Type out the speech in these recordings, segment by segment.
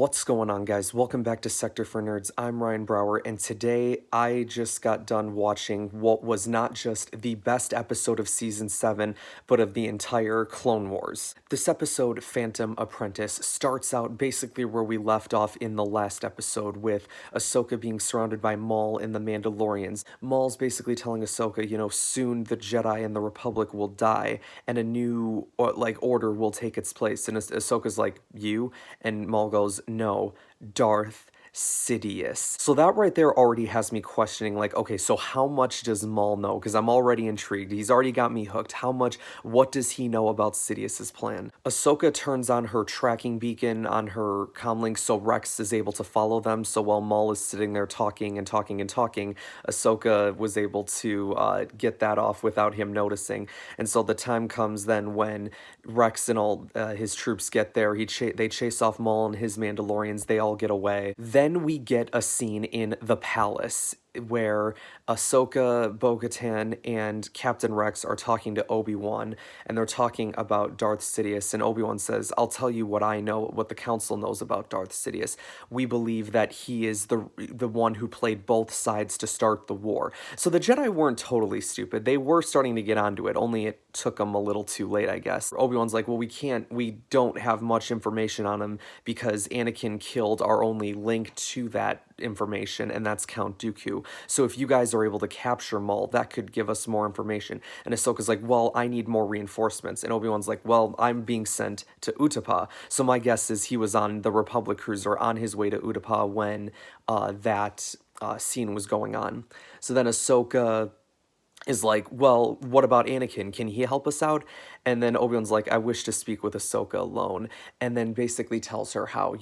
What's going on, guys? Welcome back to Sector for Nerds. I'm Ryan Brower, and today I just got done watching what was not just the best episode of Season 7, but of the entire Clone Wars. This episode, Phantom Apprentice, starts out basically where we left off in the last episode, with Ahsoka being surrounded by Maul and the Mandalorians. Maul's basically telling Ahsoka, soon the Jedi and the Republic will die, and a new, order will take its place. And Ahsoka's like, you? And Maul goes, no, Darth Sidious. So that right there already has me questioning, like, okay, so how much does Maul know? Because I'm already intrigued. He's already got me hooked. What does he know about Sidious's plan? Ahsoka turns on her tracking beacon on her comlink so Rex is able to follow them. So while Maul is sitting there talking and talking and talking, Ahsoka was able to get that off without him noticing. And so the time comes then when Rex and all his troops get there. They chase off Maul and his Mandalorians. They all get away. Then we get a scene in the palace where Ahsoka, Bo-Katan, and Captain Rex are talking to Obi-Wan, and they're talking about Darth Sidious, and Obi-Wan says, I'll tell you what I know, what the Council knows about Darth Sidious. We believe that he is the one who played both sides to start the war. So the Jedi weren't totally stupid. They were starting to get onto it, only it took them a little too late, I guess. Obi-Wan's like, well, we don't have much information on him because Anakin killed our only link to that information, and that's Count Dooku. So if you guys are able to capture Maul, that could give us more information. And Ahsoka's like, well, I need more reinforcements. And Obi-Wan's like, well, I'm being sent to Utapau. So my guess is he was on the Republic cruiser on his way to Utapau when that scene was going on. So then Ahsoka is like, well, what about Anakin? Can he help us out? And then Obi-Wan's like, I wish to speak with Ahsoka alone. And then basically tells her how,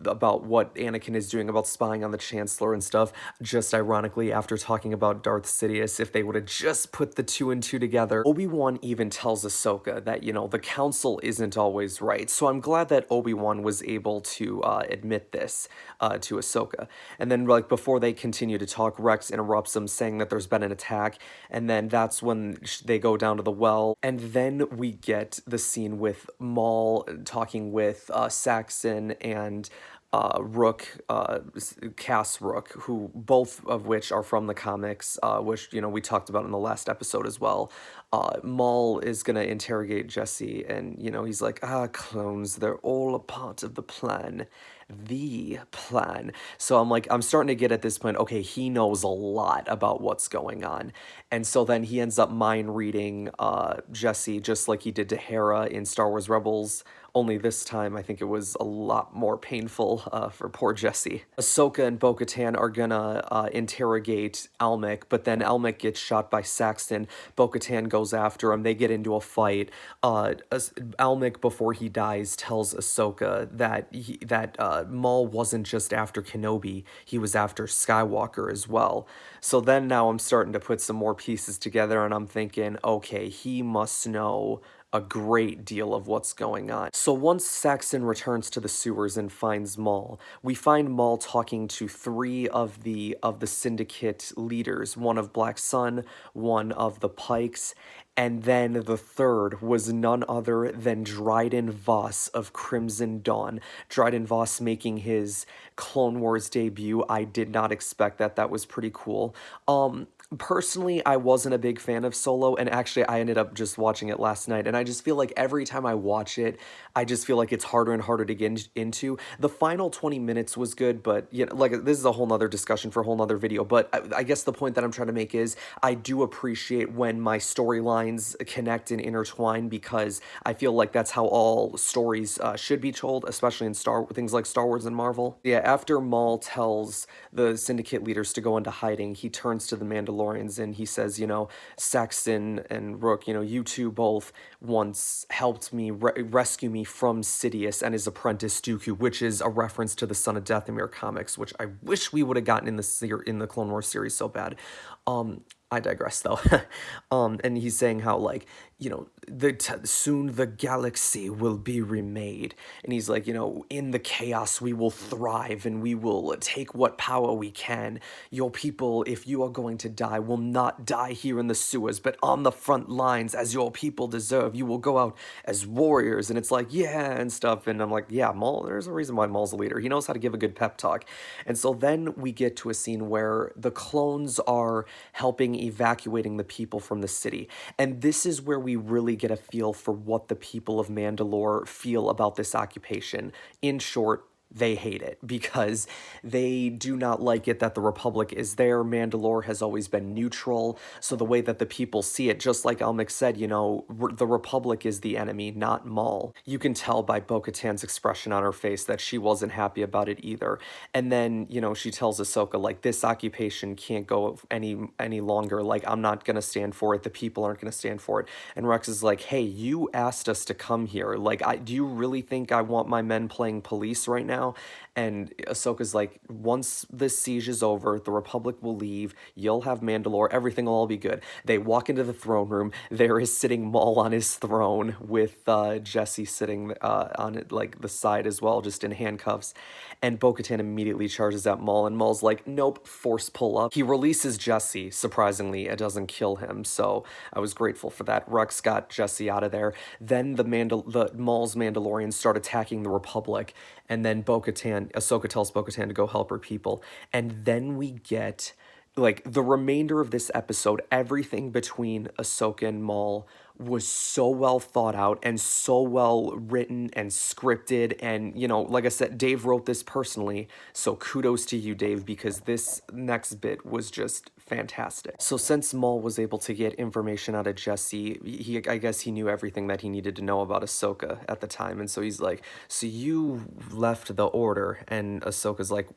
about what Anakin is doing about spying on the Chancellor and stuff. Just ironically, after talking about Darth Sidious, if they would have just put the two and two together. Obi-Wan even tells Ahsoka that, the Council isn't always right. So I'm glad that Obi-Wan was able to admit this to Ahsoka. And then, before they continue to talk, Rex interrupts them, saying that there's been an attack. And then that's when they go down to the well. And then we get the scene with Maul talking with Saxon and Rook, Cass Rook, who both of which are from the comics, which, we talked about in the last episode as well. Maul is gonna interrogate Jesse, and, he's like, clones, they're all a part of the plan. The plan. So I'm starting to get at this point, okay, he knows a lot about what's going on. And so then he ends up mind reading Jesse, just like he did to Hera in Star Wars Rebels. Only this time, I think it was a lot more painful for poor Jesse. Ahsoka and Bo-Katan are gonna interrogate Almec, but then Almec gets shot by Saxton. Bo-Katan goes after him. They get into a fight. Almec, before he dies, tells Ahsoka that Maul wasn't just after Kenobi, he was after Skywalker as well. So then now I'm starting to put some more pieces together, and I'm thinking, okay, he must know a great deal of what's going on. So once Saxon returns to the sewers and finds Maul, we find Maul talking to three of the Syndicate leaders, one of Black Sun, one of the Pikes, and then the third was none other than Dryden Voss of Crimson Dawn. Dryden Voss making his Clone Wars debut. I did not expect that. That was pretty cool. Personally, I wasn't a big fan of Solo, and actually I ended up just watching it last night, and I just feel like every time I watch it, I just feel like it's harder and harder to get into. The final 20 minutes was good, but, this is a whole nother discussion for a whole nother video, but I guess the point that I'm trying to make is I do appreciate when my storylines connect and intertwine, because I feel like that's how all stories should be told, especially in things like Star Wars and Marvel. Yeah, after Maul tells the Syndicate leaders to go into hiding, he turns to the Mandalorians and he says, Saxon and Rook, you two both once helped me rescue me from Sidious and his apprentice Dooku, which is a reference to the Son of Dathomir comics, which I wish we would have gotten in the Clone Wars series so bad. I digress though. And he's saying how like, soon the galaxy will be remade, and he's like, in the chaos we will thrive and we will take what power we can. Your people, if you are going to die, will not die here in the sewers, but on the front lines as your people deserve. You will go out as warriors, and it's like, yeah, and stuff. And I'm like, yeah, Maul. There's a reason why Maul's a leader. He knows how to give a good pep talk. And so then we get to a scene where the clones are helping evacuating the people from the city. And this is where we really get a feel for what the people of Mandalore feel about this occupation. In short, they hate it because they do not like it that the Republic is there. Mandalore has always been neutral. So the way that the people see it, just like Almec said, the Republic is the enemy, not Maul. You can tell by Bo-Katan's expression on her face that she wasn't happy about it either. And then, she tells Ahsoka, like, this occupation can't go any longer. Like, I'm not gonna stand for it. The people aren't gonna stand for it. And Rex is like, hey, you asked us to come here. Like, do you really think I want my men playing police right now? And Ahsoka's like, once this siege is over, the Republic will leave, you'll have Mandalore, everything will all be good. They walk into the throne room, there is sitting Maul on his throne with Jesse sitting on it, like the side as well, just in handcuffs. And Bo-Katan immediately charges at Maul, and Maul's like, nope, force pull up. He releases Jesse, surprisingly, it doesn't kill him, so I was grateful for that. Rex got Jesse out of there. Then the Maul's Mandalorians start attacking the Republic, and then Ahsoka tells Bo-Katan to go help her people. And then we get, like, the remainder of this episode, everything between Ahsoka and Maul was so well thought out and so well written and scripted. And, like I said, Dave wrote this personally, so kudos to you, Dave, because this next bit was just fantastic. So since Maul was able to get information out of Jesse, I guess he knew everything that he needed to know about Ahsoka at the time. And so he's like, so you left the Order? And Ahsoka's like,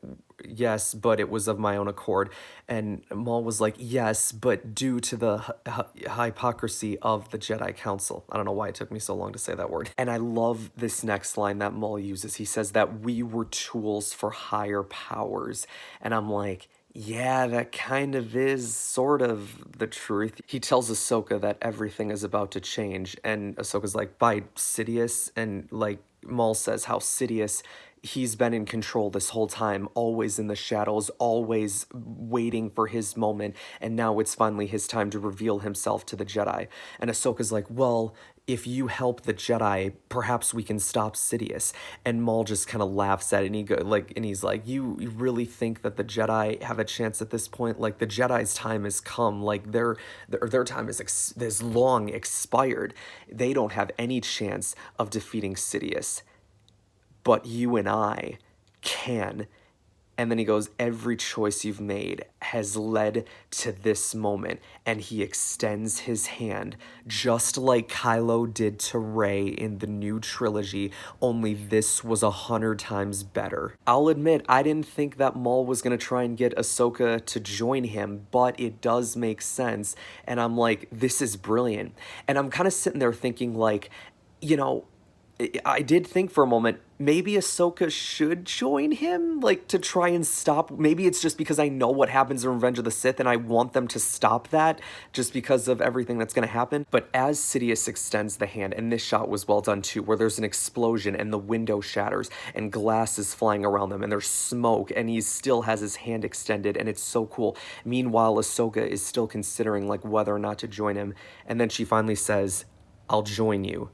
yes, but it was of my own accord. And Maul was like, yes, but due to the hypocrisy of the Jedi Council. I don't know why it took me so long to say that word. And I love this next line that Maul uses. He says that we were tools for higher powers. And I'm like, yeah, that kind of is sort of the truth. He tells Ahsoka that everything is about to change, and Ahsoka's like, by Sidious? And like, Maul says how Sidious, he's been in control this whole time, always in the shadows, always waiting for his moment, and now it's finally his time to reveal himself to the Jedi. And Ahsoka's like, well, if you help the Jedi, perhaps we can stop Sidious. And Maul just kind of laughs at it, and he's like, you really think that the Jedi have a chance at this point? Like, the Jedi's time has come. Like, their time is long expired. They don't have any chance of defeating Sidious. But you and I can. And then he goes, every choice you've made has led to this moment. And he extends his hand, just like Kylo did to Rey in the new trilogy, only this was 100 times better. I'll admit, I didn't think that Maul was going to try and get Ahsoka to join him, but it does make sense. And I'm like, this is brilliant. And I'm kind of sitting there thinking, like, I did think for a moment, maybe Ahsoka should join him, like, to try and stop. Maybe it's just because I know what happens in Revenge of the Sith and I want them to stop that just because of everything that's going to happen. But as Sidious extends the hand, and this shot was well done too, where there's an explosion and the window shatters and glass is flying around them and there's smoke and he still has his hand extended and it's so cool. Meanwhile, Ahsoka is still considering, like, whether or not to join him. And then she finally says, I'll join you.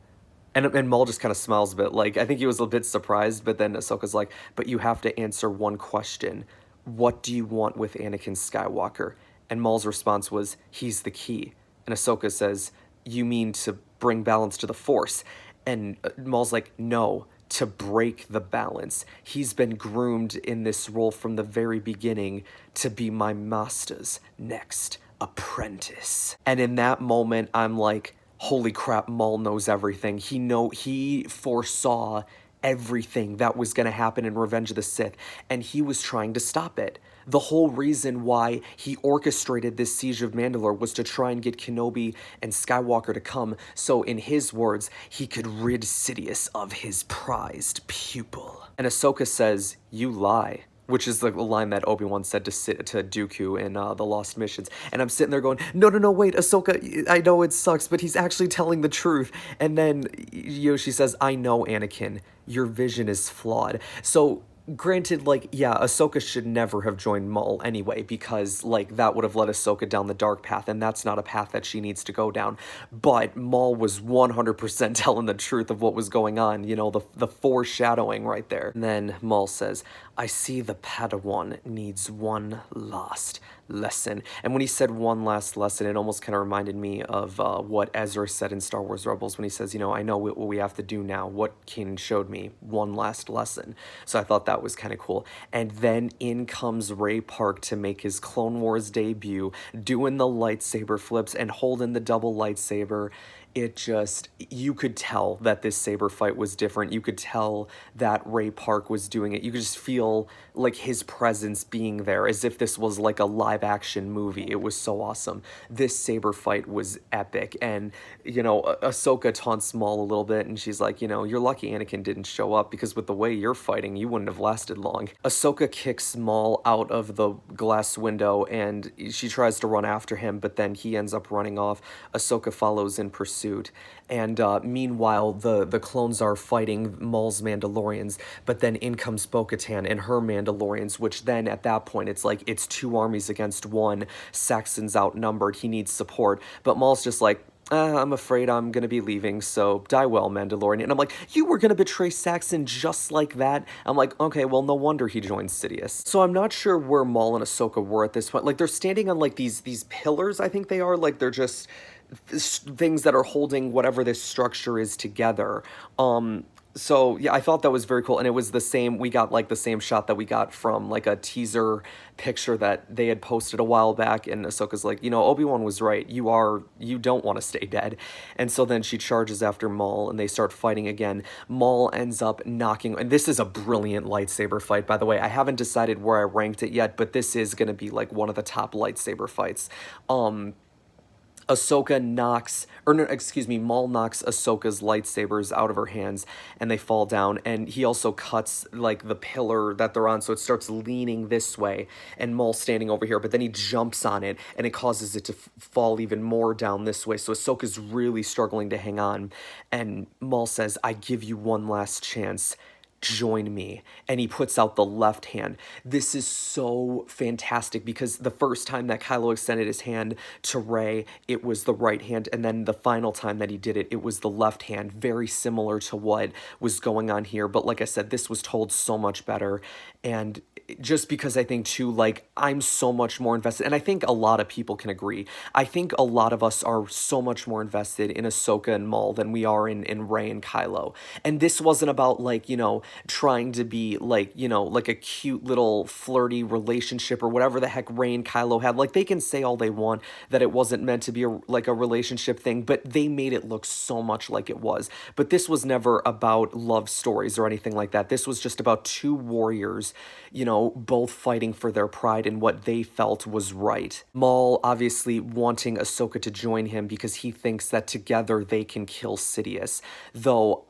And Maul just kind of smiles a bit. Like, I think he was a bit surprised, but then Ahsoka's like, but you have to answer one question. What do you want with Anakin Skywalker? And Maul's response was, he's the key. And Ahsoka says, you mean to bring balance to the Force? And Maul's like, no, to break the balance. He's been groomed in this role from the very beginning to be my master's next apprentice. And in that moment, I'm like, holy crap, Maul knows everything. He foresaw everything that was going to happen in Revenge of the Sith, and he was trying to stop it. The whole reason why he orchestrated this siege of Mandalore was to try and get Kenobi and Skywalker to come, so in his words, he could rid Sidious of his prized pupil. And Ahsoka says, you lie. which is the line that Obi-Wan said to Dooku in the Lost Missions. And I'm sitting there going, no, no, no, wait, Ahsoka, I know it sucks, but he's actually telling the truth. And then Yoshi says, I know, Anakin, your vision is flawed. So granted, like, yeah, Ahsoka should never have joined Maul anyway, because, like, that would have led Ahsoka down the dark path, and that's not a path that she needs to go down. But Maul was 100% telling the truth of what was going on, you know, the foreshadowing right there. And then Maul says, I see the Padawan needs one last lesson. And when he said one last lesson, it almost kind of reminded me of what Ezra said in Star Wars Rebels when he says, you know, I know what we have to do now. What Kanan showed me, one last lesson. So I thought that was kind of cool. And then in comes Ray Park to make his Clone Wars debut, doing the lightsaber flips and holding the double lightsaber. It just, you could tell that this saber fight was different. You could tell that Ray Park was doing it. You could just feel like his presence being there, as if this was like a live action movie. It was so awesome. This saber fight was epic. And, you know, Ahsoka taunts Maul a little bit, and she's like, you know, you're lucky Anakin didn't show up, because with the way you're fighting, you wouldn't have lasted long. Ahsoka kicks Maul out of the glass window, and she tries to run after him, but then he ends up running off. Ahsoka follows in pursuit. And meanwhile, the clones are fighting Maul's Mandalorians, but then in comes Bo-Katan and her Mandalorians, which then at that point, it's like it's two armies against one. Saxon's outnumbered. He needs support. But Maul's just like, I'm afraid I'm going to be leaving, so die well, Mandalorian. And I'm like, you were going to betray Saxon just like that? I'm like, okay, well, no wonder he joined Sidious. So I'm not sure where Maul and Ahsoka were at this point. Like, they're standing on, like, these pillars, I think they are. Like, they're just things that are holding whatever this structure is together. So yeah, I thought that was very cool, and it was the same, we got like the same shot that we got from like a teaser picture that they had posted a while back, and Ahsoka's like, you know, Obi-Wan was right, you don't want to stay dead. And so then she charges after Maul, and they start fighting again. Maul ends up knocking, and this is a brilliant lightsaber fight, by the way. I haven't decided where I ranked it yet, but this is going to be like one of the top lightsaber fights. Ahsoka knocks, or no, excuse me, Maul knocks Ahsoka's lightsabers out of her hands, and they fall down, and he also cuts, like, the pillar that they're on, so it starts leaning this way, and Maul's standing over here, but then he jumps on it, and it causes it to fall even more down this way, so Ahsoka's really struggling to hang on, and Maul says, I give you one last chance. Join me. And he puts out the left hand. This is so fantastic, because the first time that Kylo extended his hand to Rey, it was the right hand, and then the final time that he did it, it was the left hand. Very similar to what was going on here, but like I said, this was told so much better. And just because I think too, like, I'm so much more invested, and I think a lot of people can agree. I think a lot of us are so much more invested in Ahsoka and Maul than we are in Rey and Kylo. And this wasn't about, like, you know, trying to be like, you know, like a cute little flirty relationship or whatever the heck Rey and Kylo had. Like, they can say all they want that it wasn't meant to be like a relationship thing, but they made it look so much like it was. But this was never about love stories or anything like that. This was just about two warriors, you know, both fighting for their pride and what they felt was right. Maul obviously wanting Ahsoka to join him because he thinks that together they can kill Sidious. Though,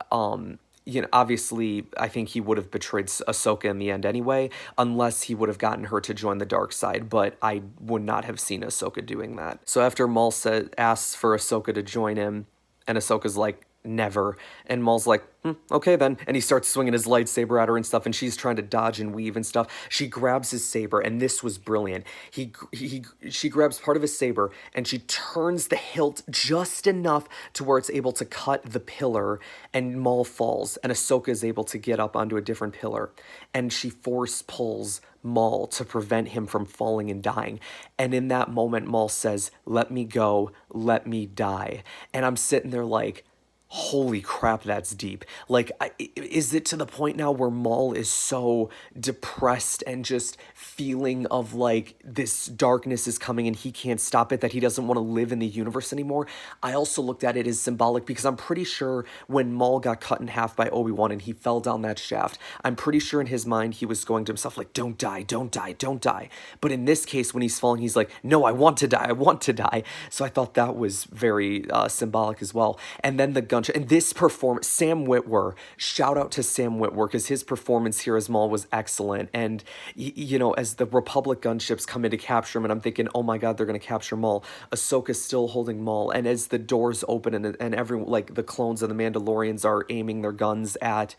you know, obviously, I think he would have betrayed Ahsoka in the end anyway, unless he would have gotten her to join the dark side, but I would not have seen Ahsoka doing that. So after Maul asks for Ahsoka to join him, and Ahsoka's like, never. And Maul's like, okay then. And he starts swinging his lightsaber at her and stuff, and she's trying to dodge and weave and stuff. She grabs his saber, and this was brilliant. She grabs part of his saber, and she turns the hilt just enough to where it's able to cut the pillar, and Maul falls, and Ahsoka is able to get up onto a different pillar. And she force pulls Maul to prevent him from falling and dying. And in that moment, Maul says, let me go, let me die. And I'm sitting there like, holy crap, that's deep. Like, is it to the point now where Maul is so depressed and just feeling of like this darkness is coming and he can't stop it, that he doesn't want to live in the universe anymore? I also looked at it as symbolic, because I'm pretty sure when Maul got cut in half by Obi-Wan and he fell down that shaft, I'm pretty sure in his mind he was going to himself like, don't die, don't die, don't die. But in this case, when he's falling, he's like, no, I want to die, I want to die. So I thought that was very symbolic as well. And then the gun gunship. And this performance, Sam Witwer, shout out to Sam Witwer, because his performance here as Maul was excellent. And, you know, as the Republic gunships come in to capture him, and I'm thinking, oh my God, they're going to capture Maul. Ahsoka's still holding Maul. And as the doors open and everyone, like the clones and the Mandalorians are aiming their guns at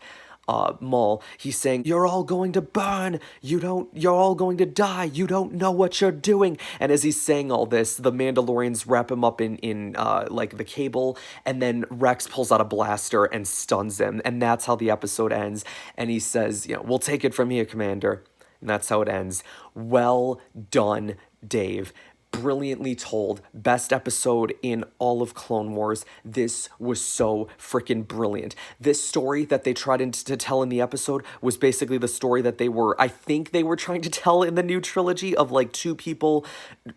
Maul, he's saying, "You're all going to burn. You're all going to die. You don't know what you're doing." And as he's saying all this, the Mandalorians wrap him up in like the cable, and then Rex pulls out a blaster and stuns him. And that's how the episode ends. And he says, "You know, we'll take it from here, Commander." And that's how it ends. Well done, Dave. Brilliantly told. Best episode in all of Clone Wars. This was so freaking brilliant. This story that they tried to tell in the episode was basically the story that I think they were trying to tell in the new trilogy, of like two people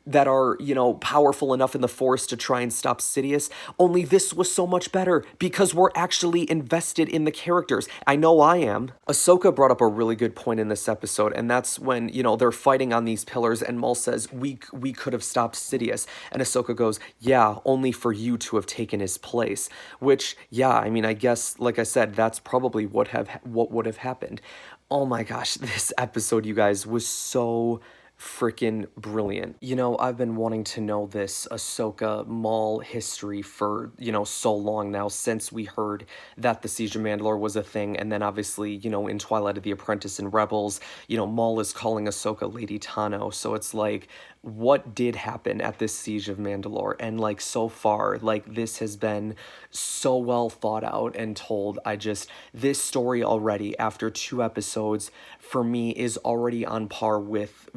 that are, you know, powerful enough in the Force to try and stop Sidious. Only this was so much better because we're actually invested in the characters. I know I am. Ahsoka brought up a really good point in this episode, and that's when, you know, they're fighting on these pillars, and Maul says, we could have stopped Sidious. And Ahsoka goes, "Yeah, only for you to have taken his place." Which, yeah, I mean, I guess, like I said, that's probably what would have happened. Oh my gosh, this episode, you guys, was so freaking brilliant. You know, I've been wanting to know this Ahsoka Maul history for, you know, so long now, since we heard that the Siege of Mandalore was a thing. And then obviously, you know, in Twilight of the Apprentice and Rebels, you know, Maul is calling Ahsoka Lady Tano. So it's like, what did happen at this Siege of Mandalore? And like, so far, like, this has been so well thought out and told. This story already, after 2 episodes, for me, is already on par with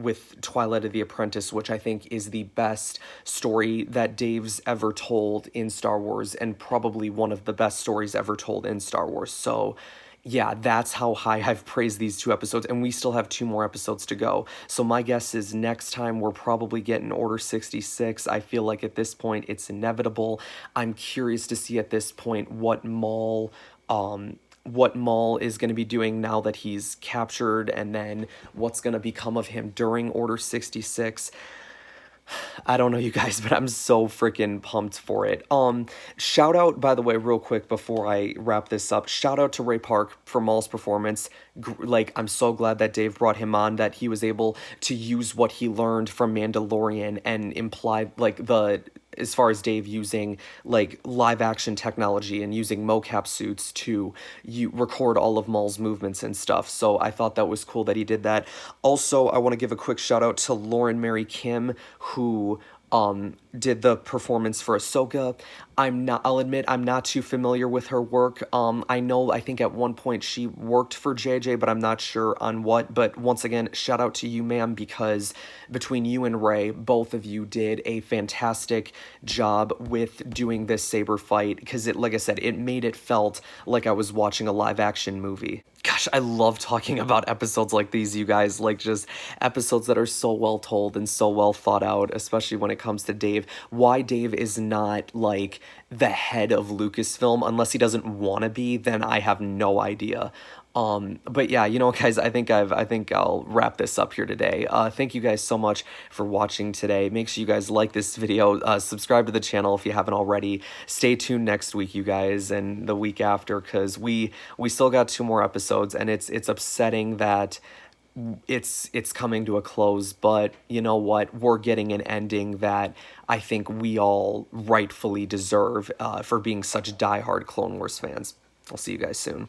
Twilight of the Apprentice, which I think is the best story that Dave's ever told in Star Wars, and probably one of the best stories ever told in Star Wars. So yeah, that's how high I've praised these 2 episodes, and we still have 2 more episodes to go. So my guess is next time we're probably getting Order 66. I feel like at this point it's inevitable. I'm curious to see at this point what Maul is going to be doing now that he's captured, and then what's going to become of him during Order 66. I don't know, you guys, but I'm so freaking pumped for it. Shout out, by the way, real quick before I wrap this up, shout out to Ray Park for Maul's performance. Like, I'm so glad that Dave brought him on, that he was able to use what he learned from Mandalorian and imply, like, as far as Dave using like live action technology and using mocap suits to record all of Maul's movements and stuff. So I thought that was cool that he did that. Also, I want to give a quick shout out to Lauren Mary Kim, who did the performance for Ahsoka. I'll admit, I'm not too familiar with her work. I think at one point she worked for JJ, but I'm not sure on what. But once again, shout out to you, ma'am, because between you and Ray, both of you did a fantastic job with doing this saber fight, because like I said, it made it felt like I was watching a live action movie. Gosh, I love talking about episodes like these, you guys, like just episodes that are so well told and so well thought out, especially when it comes to Dave. Why Dave is not like the head of Lucasfilm, unless he doesn't want to be, then I have no idea. But yeah, you know, guys, I think I'll wrap this up here today. Thank you guys so much for watching today. Make sure you guys like this video, subscribe to the channel if you haven't already. Stay tuned next week, you guys, and the week after, because we still got 2 more episodes, and it's upsetting that it's coming to a close, but you know what? We're getting an ending that I think we all rightfully deserve, for being such diehard Clone Wars fans. I'll see you guys soon.